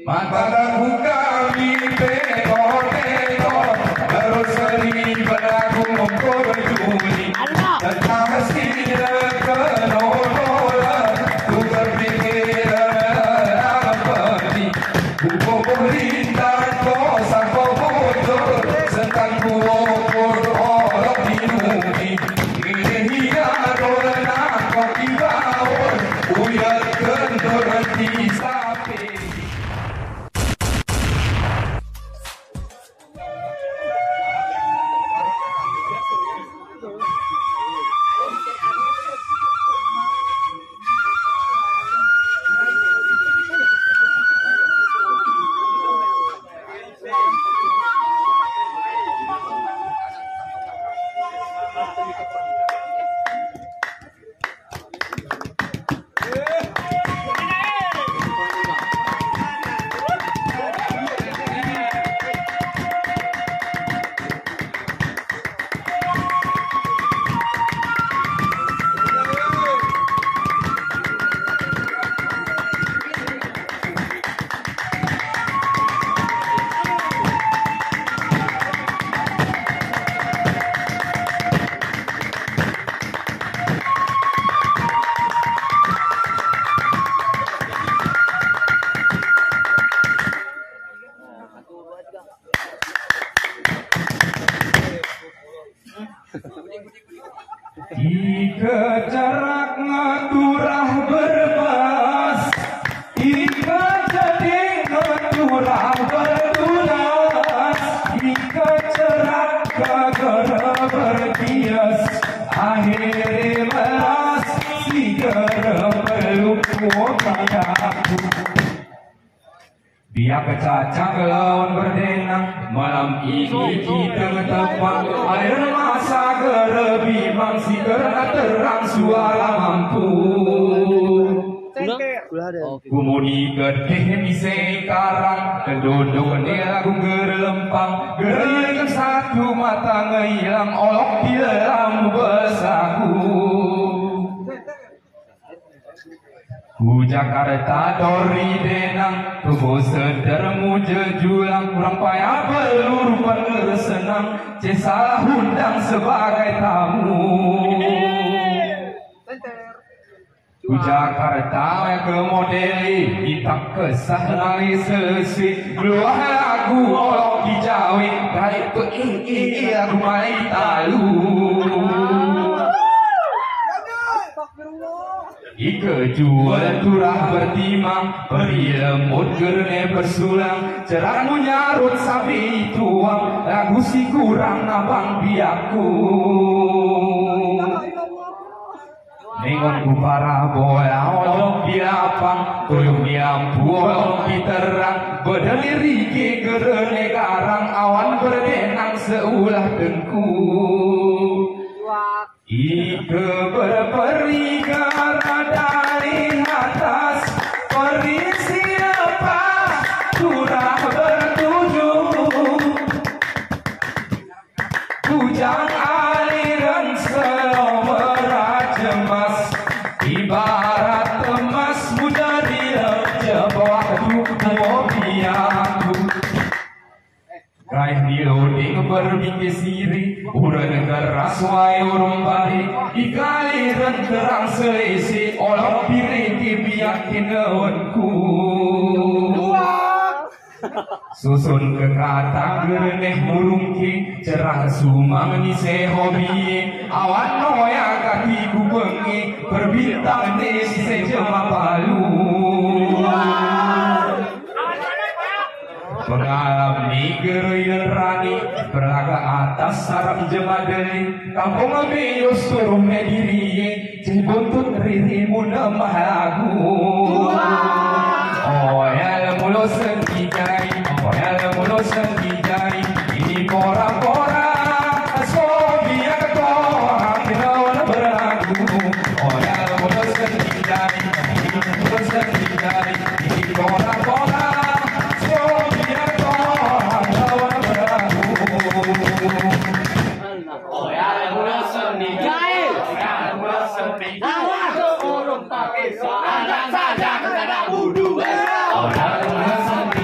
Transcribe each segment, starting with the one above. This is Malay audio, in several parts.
Mataku kami tengok-tengok, terus sering berlaku berjudi. Tentang mesti terkenolan, ku berpikir apa-apa. Ku berlintas kosak bocor, sedang ku ukur orang dinumi. Ini adol nak kau dibawah, uyarkan berhenti sampai. Ika jarak ngaturah berbas, ika jadi ngaturah bertulas, ika jarak kagara berbias, akhirnya meras si gara melukuh kadaku. Biar kecacang lawan berdenang, malam ini kita ngetepang air masa gerebimang si kerana terang suara mampu. Kumuni gedeh di sekarang, keduduk di lagu gerlempang, gerikan satu mata ngilang olok di dalam besaku. Ku Jakarta dori denang, tubuh sedermu jejulang, kurang payah belur bersenang, salah undang sebagai tamu. Ku Jakarta ke modeli, kita kesah nari sesi, keluar lagu olok dijawi, dari ke lagu mai talu. Ika jual turah bertimang, beri lemut gerne bersulang, cerahmu nyarut sapi tuang, lagu si kurang nabang biaku. Nengon ku para bola olok di lapang, tuyung di lampu olok di terang, berdeliri ke gerne karang, awan berdenang seulah dengku. Ika berperi dari atas, peri siapa turah bertuju, kujang aliran selomerat jemas, ibarat emas muda dia jebak mobiaku. Raih di loading berbingkai siri, udah dengar raswai urung balik, ikaliran terang selesi, olok piriki biakin lawanku. Susun ke kata gereneh murungki, cerah sumang ni sehobi, awan noya kaki ku bengi, berbintang desi sejema palu. Mengalami geroyan rani, beraga atas sarap jemadeli, kampung abius turun mediri, cibuntut ririmu nemah lagu. Oh ya lemulo sendijai, oh ya lemulo sendijai, ini pora-pora, asobia ketorang dilawan berlagu. Oh ya lemulo sendijai, ini lemulo sendijai, ini pora-pora. Oh ya, lemulo sendijai, ya lemulo sendijai, awas urung pakai soal, saja kepada budu. Oh ya, lemulo sendijai.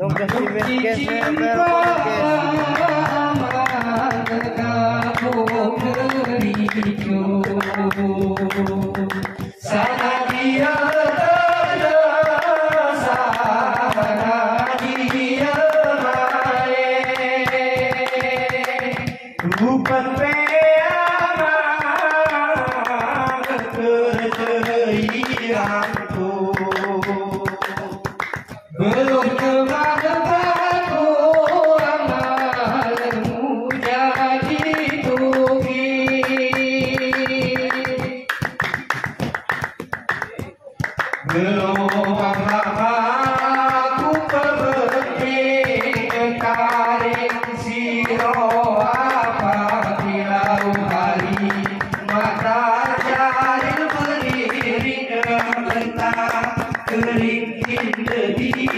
Nunca si ves que se belum kebahagiaanku amalmu jadi tugi belum aku berhenti kekaring siro apabila hari mata jari berdiri kementah kering diri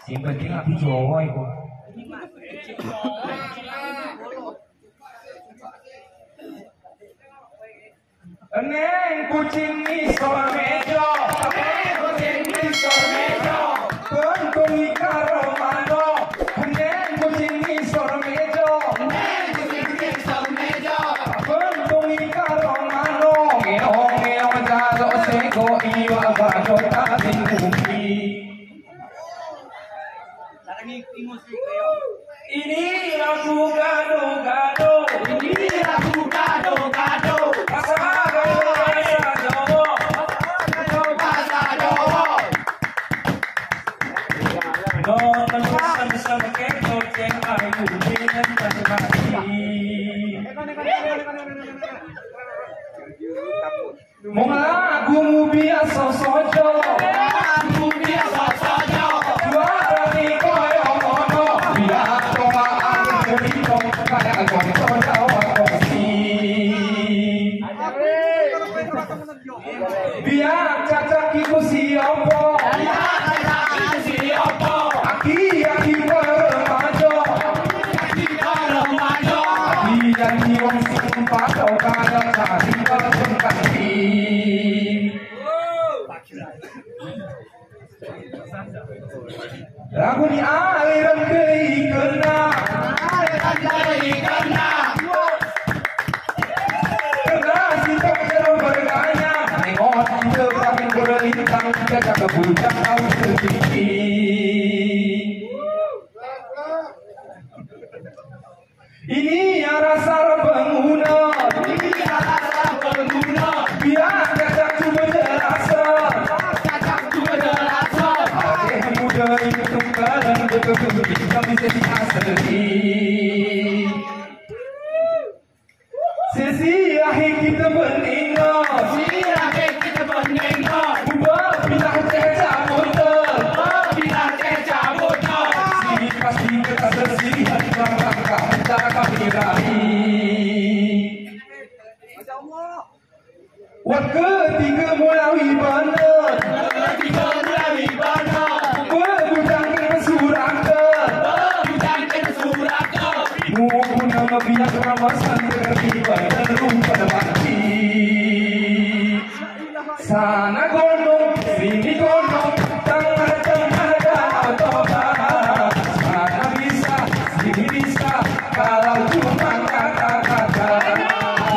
Yang penting aku Jawa iku. Neng kucing isor meja, neng kucing isor meja, bentuk karo mano, neng kucing isor meja, neng kucing isor meja, bentuk karo mano, ngeong jalo sego iwa bado tating kuki. Ini lagu gado-gado. Ini lagu gado-gado. Bahasa Jawa. Bahasa Jawa. No terusan kekot yang ayu dengan termati. Mong lagumu biasa saja. Lagu biasa saja. Suarane koyo ngono. Biar tomaan cerita kaya konco Jawa kosi. Biar cacak iku siapa? Aki remaja. Aki wong sing padha kaya cari kekasih. Lagu ni aliran keikena. Kekasih tak jauh berganya. Nengok kita kami berlintang. Jaga kebujang kau sedikit. Ini rasa pengguna. Biar jajak cuma jerasa. Pakai muda ini tunggalan betul-betul kami jadi asli. Sesi akhir kita meninggal. Ubah pindah cecah motor. Sini pasti kita tersilihan dalam rangka kami raih. Wak ketiga mulai bandar. Bergudang kena surakan. Mumpun nama biak ramasan tertiba dan rumpah mati. Sana gunung, sini gunung, tengah-tengah danau Toba. Sana bisa, sini bisa, kalau cuma kata-kata.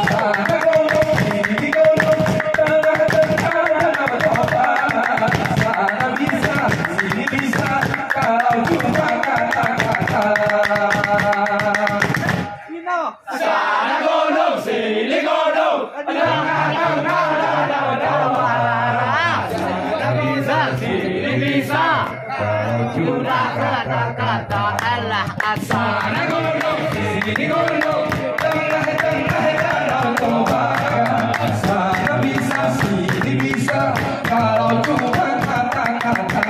Sana gunung, sini gunung, tengah-tengah danau Toba. Sana bisa, sini bisa, kalau cuma kata-kata. Sana gunung, sini gunung. Sini bisa. Sudah kata-kata Allah asal. Sana gunung, sini gunung, tengah-tengah danau Toba. Sana bisa, sini bisa, kalau cuma kata-kata.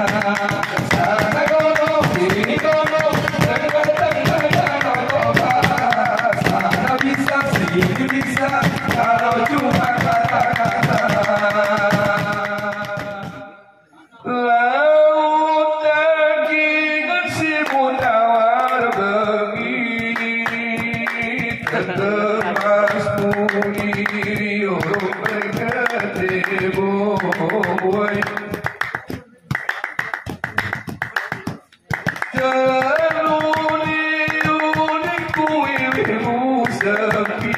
Sana gunung, sini gunung, tengah-tengah danau Toba. Sana bisa, sini bisa, kalau cuma kata-kata. Laut daging si munawar bengit ketemas muni urung bergede boy. Jaluni kuimu sepi.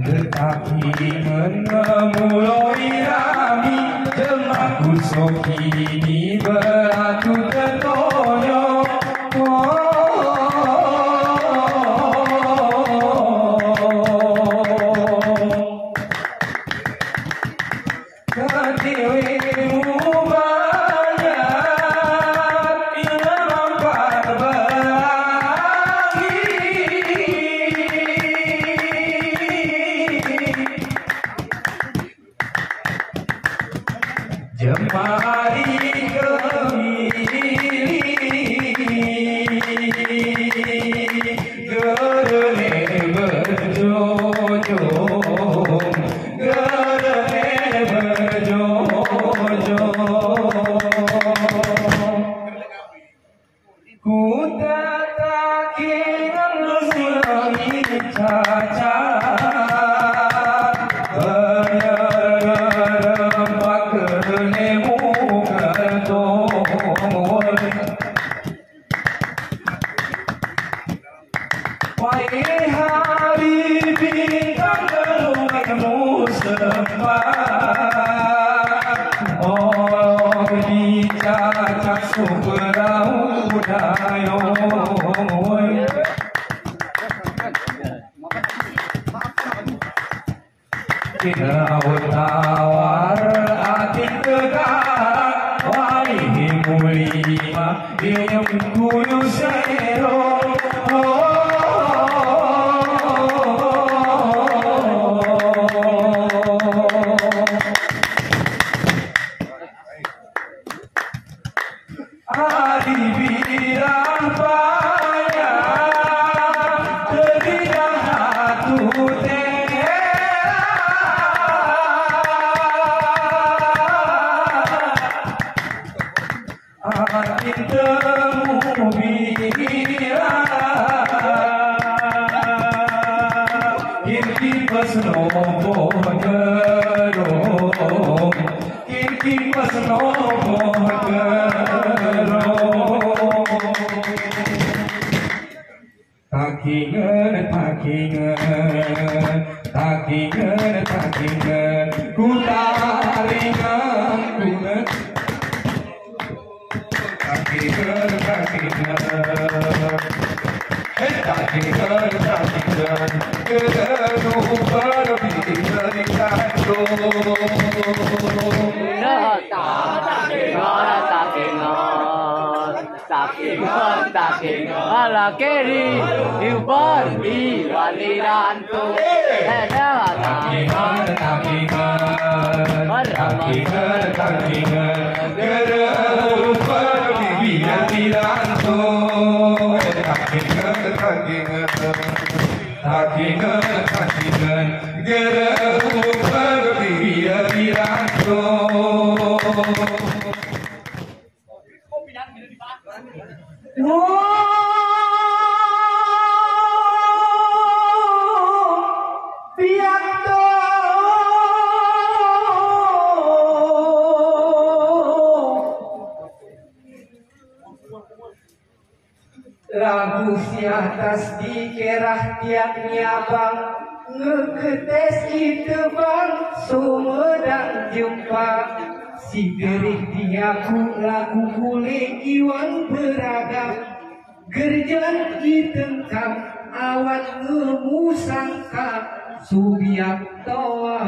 Tetapi menemui rami jemaku sokini beratu tertoyo. Ketiwimu banyak yang mampat berangi. Jemari kemiri gerene berjojo, gerene berjojo. Ku tataki ngelangi cacat. perahu dayoy kita tawar ating tegak wali mulima yang kuyu sero ala keri diubar di walirantu lagu si atas dikerah tiap nyabang ngeketes itu bang sumedang jumpa si derih diaku lagu kulit iwan beragam gerjan ditengkam awan ngemusangka subiak toa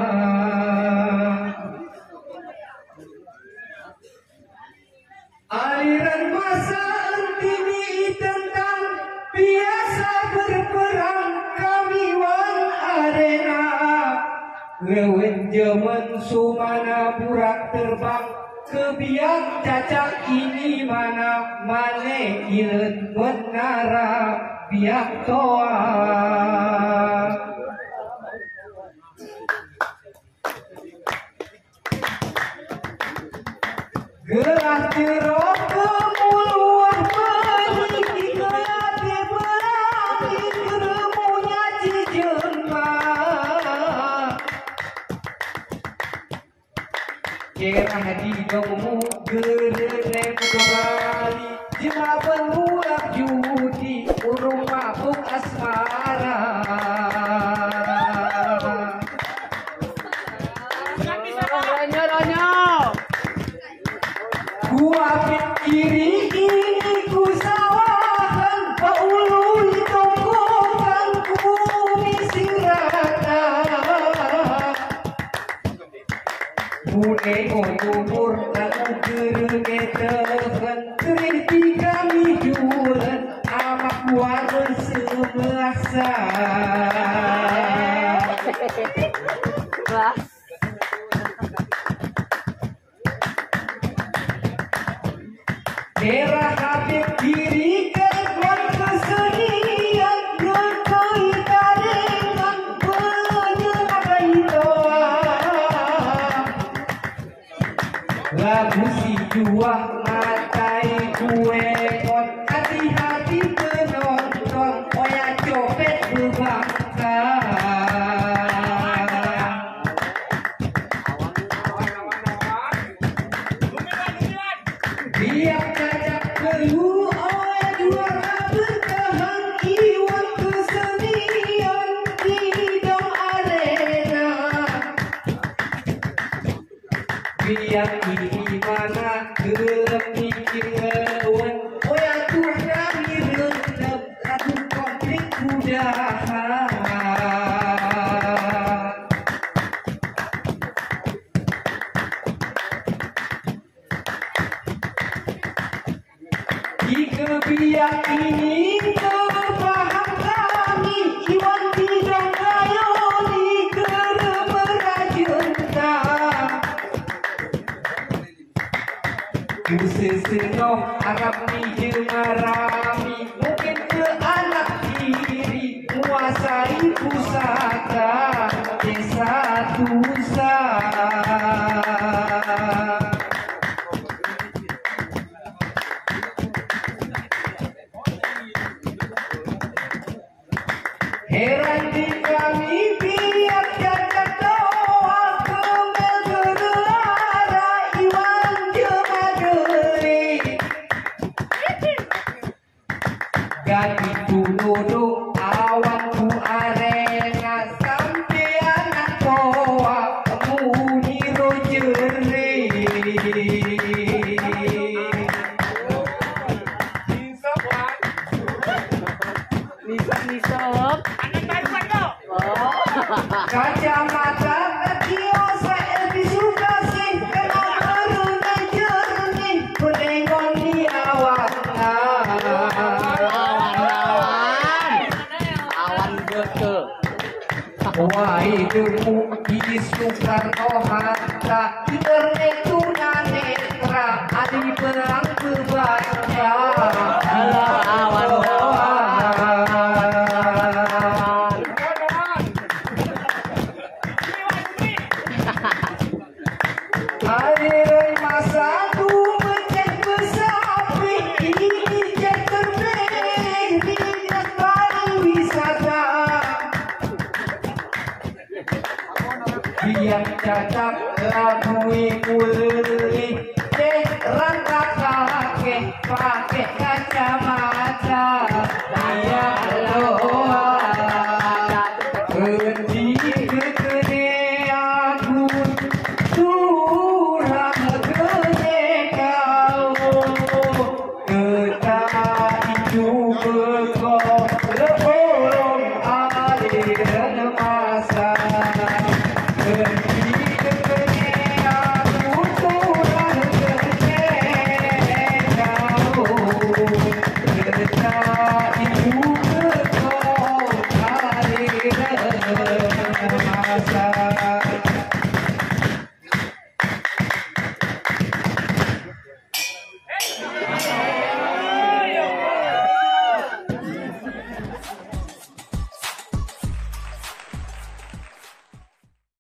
aliran masa entini tentang biasa berperang kami wan arena lewen jemen sumana burak terbang kebiak cacak ini mana mane ilen menara biak toa gerah jerok kemuluan meniki kelate berani keremunya cijemak gerah di domu gerenem kembali jema penulak judi urung mabuk asmara Kuapit kiri ini ku sawahan paului tongkokan bumi sirata Mune ngomur lagu gerene tehan Keriti kami jualan amak warna semasa Merah habib diri kewan kesenian berkaitan dengan penyelakai doa lagu si juah matai kue kon hati-hati penonton oya copet berbangka biar cacak keluh oleh juara bertahan iwan kesenian di dong arena biar di mana gelap mikir ngelawan. Oh ya tuh kami renep lagu konflik kudahan. Di kebiak ini kepaham kami Iwan tidak ngayoni kerberajunta Kuseseno Arab ni jemarami Mungkin ke anak diri Menguasai pusaka Desa Tusa Heran di kami biar jaga doa kemel berlara Iwan jemaderi Ganti tunudu awan ku arena sampai anak toa muni rojeri Kacamata kiosa lebih suka sih kena beruna jernih menengok di awan gede. wah hidupmu di Soekarno Hatta internet tunanetra adi perang